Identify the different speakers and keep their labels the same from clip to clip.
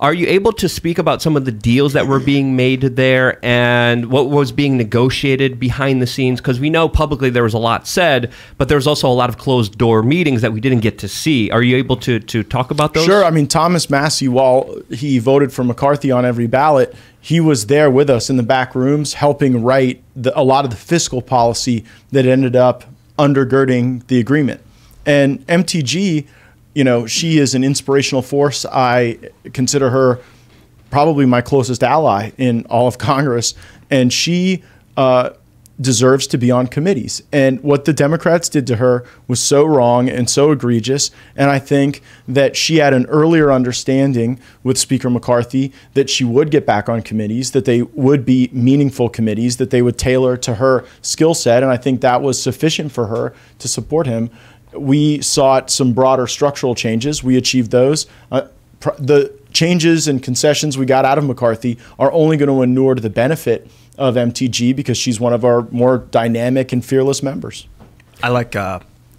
Speaker 1: Are you able to speak about some of the deals that were being made there and what was being negotiated behind the scenes? Because we know publicly there was a lot said, but there was also a lot of closed door meetings that we didn't get to see. Are you able to talk about those?
Speaker 2: Sure. I mean, Thomas Massie, while he voted for McCarthy on every ballot, he was there with us in the back rooms helping write a lot of the fiscal policy that ended up undergirding the agreement. And MTG, you know, she is an inspirational force. I consider her probably my closest ally in all of Congress, and she deserves to be on committees. And what the Democrats did to her was so wrong and so egregious, and I think that she had an earlier understanding with Speaker McCarthy that she would get back on committees, that they would be meaningful committees, that they would tailor to her skill set, and I think that was sufficient for her to support him. We sought some broader structural changes. We achieved those. The changes and concessions we got out of McCarthy are only going to inure to the benefit of MTG because she's one of our more dynamic and fearless members.
Speaker 3: I like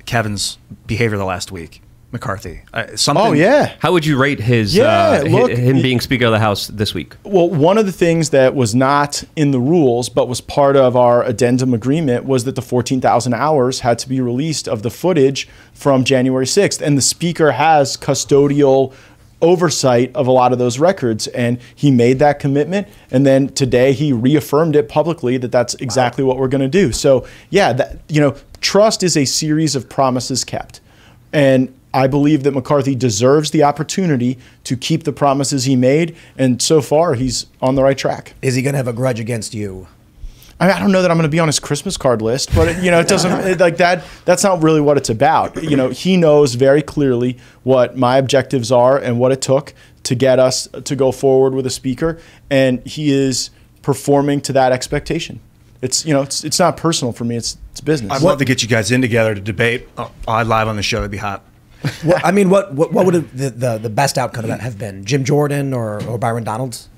Speaker 3: Kevin's behavior the last week. McCarthy.
Speaker 2: Oh, yeah.
Speaker 1: How would you rate his him being Speaker of the House this week?
Speaker 2: Well, one of the things that was not in the rules but was part of our addendum agreement was that the 14,000 hours had to be released of the footage from January 6th. And the Speaker has custodial oversight of a lot of those records. And he made that commitment. And then today he reaffirmed it publicly that that's exactly what we're going to do. So, yeah, that, you know, trust is a series of promises kept. And I believe that McCarthy deserves the opportunity to keep the promises he made, and so far he's on the right track.
Speaker 4: Is he going to have a grudge against you?
Speaker 2: I don't know that I'm going to be on his Christmas card list, but you know, it doesn't like that. That's not really what it's about. You know, he knows very clearly what my objectives are and what it took to get us to go forward with a speaker, and he is performing to that expectation. It's, you know, it's not personal for me. It's business.
Speaker 3: I'd love to get you guys in together to debate live on the show. That'd be hot.
Speaker 4: Well, I mean, what would the best outcome of that have been? Jim Jordan or Byron Donalds?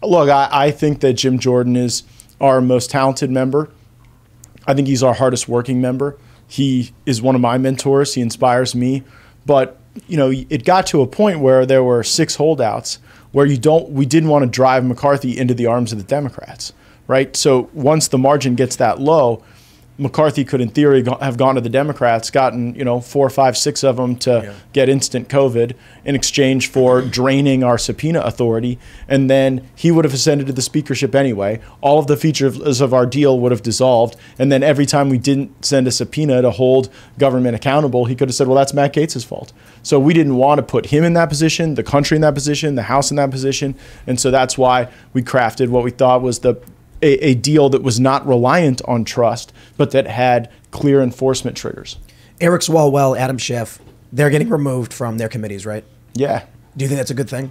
Speaker 2: Look, I think that Jim Jordan is our most talented member. I think he's our hardest working member. He is one of my mentors. He inspires me. But, you know, it got to a point where there were 6 holdouts where we didn't want to drive McCarthy into the arms of the Democrats, right? So once the margin gets that low, McCarthy could, in theory, have gone to the Democrats, gotten 4, 5, 6 of them to get instant COVID in exchange for draining our subpoena authority, and then he would have ascended to the speakership anyway. All of the features of our deal would have dissolved, and then every time we didn't send a subpoena to hold government accountable, he could have said, well, that's Matt Gaetz' fault. So we didn't want to put him in that position, the country in that position, the House in that position, and so that's why we crafted what we thought was a deal that was not reliant on trust, but that had clear enforcement triggers.
Speaker 4: Eric Swalwell, Adam Schiff, they're getting removed from their committees, right?
Speaker 2: Yeah.
Speaker 4: Do you think that's a good thing?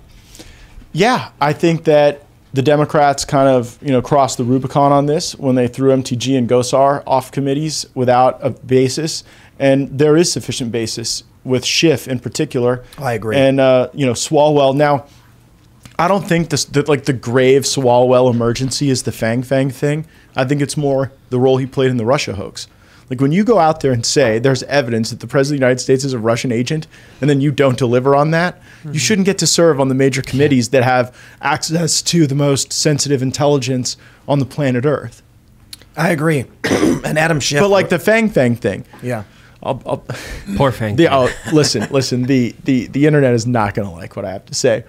Speaker 2: Yeah, I think that the Democrats kind of crossed the Rubicon on this when they threw MTG and Gosar off committees without a basis, and there is sufficient basis with Schiff in particular.
Speaker 4: I agree.
Speaker 2: And Swalwell now. I don't think the grave Swalwell emergency is the Fang thing. I think it's more the role he played in the Russia hoax. Like when you go out there and say there's evidence that the President of the United States is a Russian agent and then you don't deliver on that, you shouldn't get to serve on the major committees that have access to the most sensitive intelligence on the planet Earth.
Speaker 4: I agree. And Adam Schiff.
Speaker 2: But like the Fang thing.
Speaker 4: Yeah.
Speaker 1: Poor Fang.
Speaker 2: Listen, the internet is not going to like what I have to say.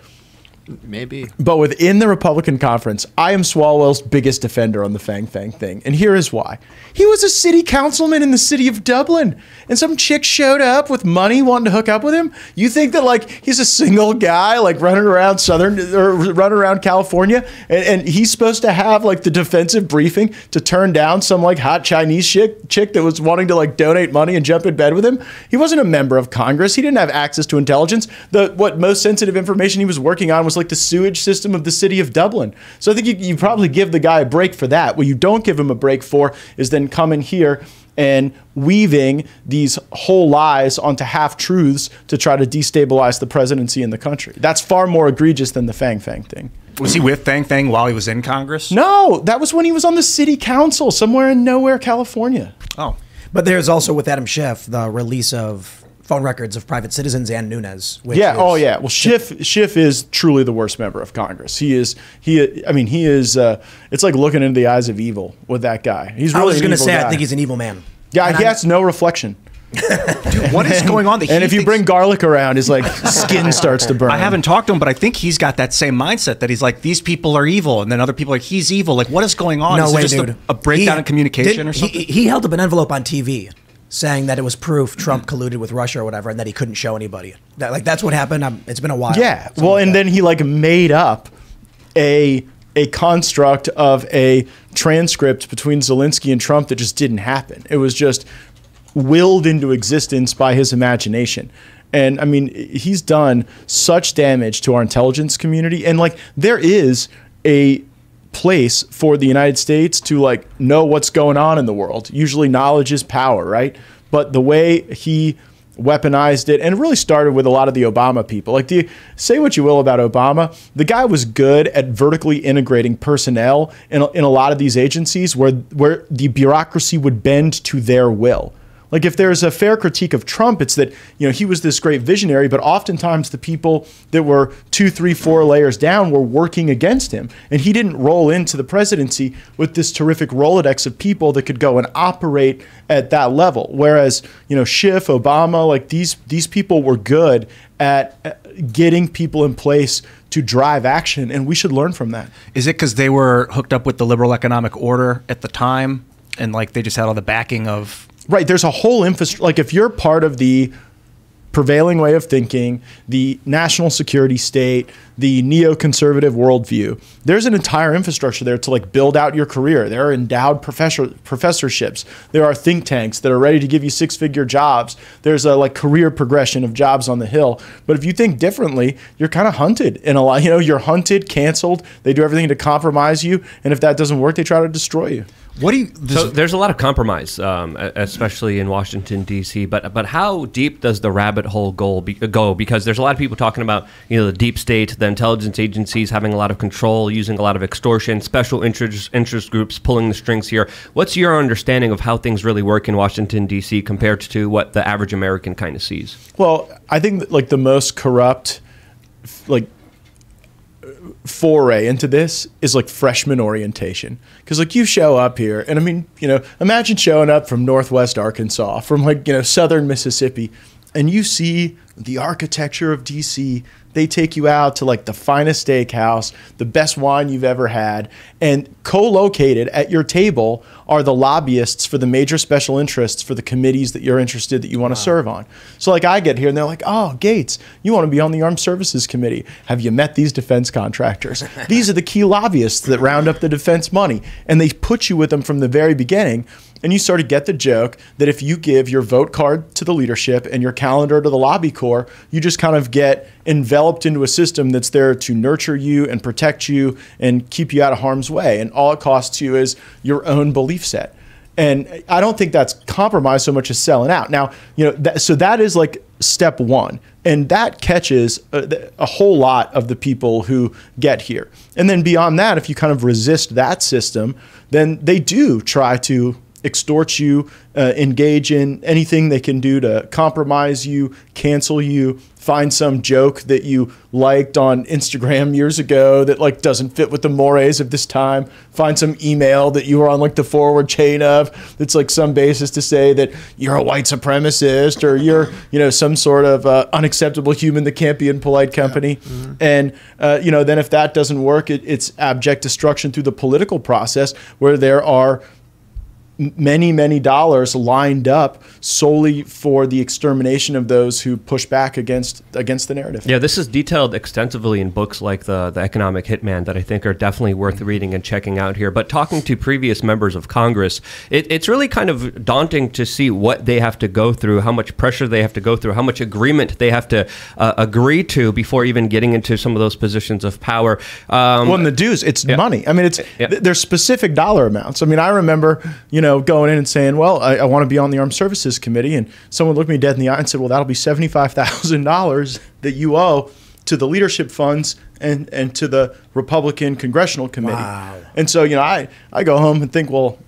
Speaker 5: Maybe.
Speaker 2: But within the Republican conference, I am Swalwell's biggest defender on the Fang thing. And here is why. He was a city councilman in the city of Dublin. And some chick showed up with money wanting to hook up with him. You think that like he's a single guy like running around running around California and he's supposed to have like the defensive briefing to turn down some like hot Chinese chick that was wanting to like donate money and jump in bed with him? He wasn't a member of Congress. He didn't have access to intelligence. What most sensitive information he was working on was like the sewage system of the city of Dublin. So I think you probably give the guy a break for that. What you don't give him a break for is then coming here and weaving these whole lies onto half-truths to try to destabilize the presidency and the country. That's far more egregious than the Fang thing.
Speaker 3: Was he with Fang while he was in Congress?
Speaker 2: No, that was when he was on the city council somewhere in nowhere, California.
Speaker 3: Oh.
Speaker 4: But there's also with Adam Schiff, the release of phone records of private citizens and Nunes. Which
Speaker 2: yeah.
Speaker 4: is,
Speaker 2: Oh, yeah. Well, Schiff is truly the worst member of Congress. He is. It's like looking into the eyes of evil with that guy. He's really.
Speaker 4: I was going to say,
Speaker 2: guy.
Speaker 4: I think he's an evil man.
Speaker 2: Yeah,
Speaker 4: And
Speaker 2: he has no reflection.
Speaker 3: Dude, what is going on?
Speaker 2: And if you bring garlic around, his like skin starts to burn.
Speaker 3: I haven't talked to him, but I think he's got that same mindset that he's like, these people are evil, and then other people are like, he's evil. Like, what is going on?
Speaker 4: No
Speaker 3: is
Speaker 4: way,
Speaker 3: it just
Speaker 4: dude.
Speaker 3: a breakdown in communication or something?
Speaker 4: He held up an envelope on TV saying that it was proof Trump colluded with Russia or whatever, and that he couldn't show anybody. That's what happened. It's been a while.
Speaker 2: Yeah. Well, and then he like made up a construct of a transcript between Zelensky and Trump that just didn't happen. It was just willed into existence by his imagination. And I mean, he's done such damage to our intelligence community. And like, there is a place for the United States to like know what's going on in the world. Usually knowledge is power, right? But the way he weaponized it, and it really started with a lot of the Obama people. Like, say what you will about Obama, the guy was good at vertically integrating personnel in a lot of these agencies where the bureaucracy would bend to their will. Like, if there's a fair critique of Trump, it's that, you know, he was this great visionary, but oftentimes the people that were 2, 3, 4 layers down were working against him. And he didn't roll into the presidency with this terrific Rolodex of people that could go and operate at that level. Whereas, you know, Schiff, Obama, like these people were good at getting people in place to drive action, and we should learn from that.
Speaker 3: Is it because they were hooked up with the liberal economic order at the time, and like they just had all the backing of...
Speaker 2: Right. There's a whole infrastructure. Like, if you're part of the prevailing way of thinking, the national security state, the neoconservative worldview, there's an entire infrastructure there to like build out your career. There are endowed professorships. There are think tanks that are ready to give you 6-figure jobs. There's a like career progression of jobs on the Hill. But if you think differently, you're kind of hunted in a lot. You know, you're hunted, canceled. They do everything to compromise you. And if that doesn't work, they try to destroy you.
Speaker 3: What do you?
Speaker 1: So there's a lot of compromise, especially in Washington D.C. But how deep does the rabbit hole go? Because there's a lot of people talking about, you know, the deep state, the intelligence agencies having a lot of control, using a lot of extortion, special interest groups pulling the strings here. What's your understanding of how things really work in Washington D.C. compared to what the average American kind of sees?
Speaker 2: Well, I think that, like, the most corrupt, like, foray into this is like freshman orientation, because like you show up here, and I mean, you know, imagine showing up from Northwest Arkansas, from like, you know, southern Mississippi, and you see the architecture of DC. They take you out to like the finest steakhouse, the best wine you've ever had, and co-located at your table are the lobbyists for the major special interests for the committees that you're interested, that you want to serve on. So like I get here and they're like, oh, Gaetz, you want to be on the Armed Services Committee. Have you met these defense contractors? These are the key lobbyists that round up the defense money. And they put you with them from the very beginning. And you sort of get the joke that if you give your vote card to the leadership and your calendar to the lobby corps, you just kind of get enveloped into a system that's there to nurture you and protect you and keep you out of harm's way. And all it costs you is your own belief set. And I don't think that's compromise so much as selling out. Now, you know, so that is like step one. And that catches a whole lot of the people who get here. And then beyond that, if you kind of resist that system, then they do try to extort you, engage in anything they can do to compromise you, cancel you, find some joke that you liked on Instagram years ago that like doesn't fit with the mores of this time, find some email that you were on like the forward chain of that's like some basis to say that you're a white supremacist or you're, you know, some sort of unacceptable human that can't be in polite company. Yeah. Mm-hmm. And, you know, then if that doesn't work, it's abject destruction through the political process, where there are many dollars lined up solely for the extermination of those who push back against the narrative.
Speaker 1: Yeah, this is detailed extensively in books like the Economic Hitman that I think are definitely worth reading and checking out here. But talking to previous members of Congress, it's really kind of daunting to see what they have to go through, how much pressure they have to go through, how much agreement they have to agree to before even getting into some of those positions of power.
Speaker 2: Well, and the dues, it's money. I mean, there's specific dollar amounts. I mean, I remember, you know, going in and saying, well, I want to be on the Armed Services Committee. And someone looked me dead in the eye and said, well, that'll be $75,000 that you owe to the leadership funds and to the Republican Congressional Committee. Wow. And so, you know, I go home and think, well,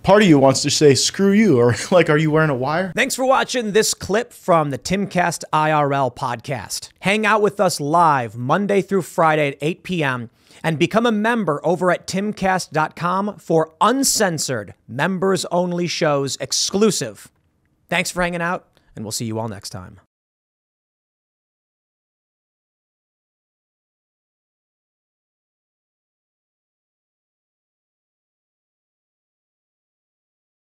Speaker 2: part of you wants to say, screw you, or like, are you wearing a wire?
Speaker 4: Thanks for watching this clip from the Timcast IRL podcast. Hang out with us live Monday through Friday at 8 p.m. and become a member over at timcast.com for uncensored, members-only shows exclusive. Thanks for hanging out, and we'll see you all next time.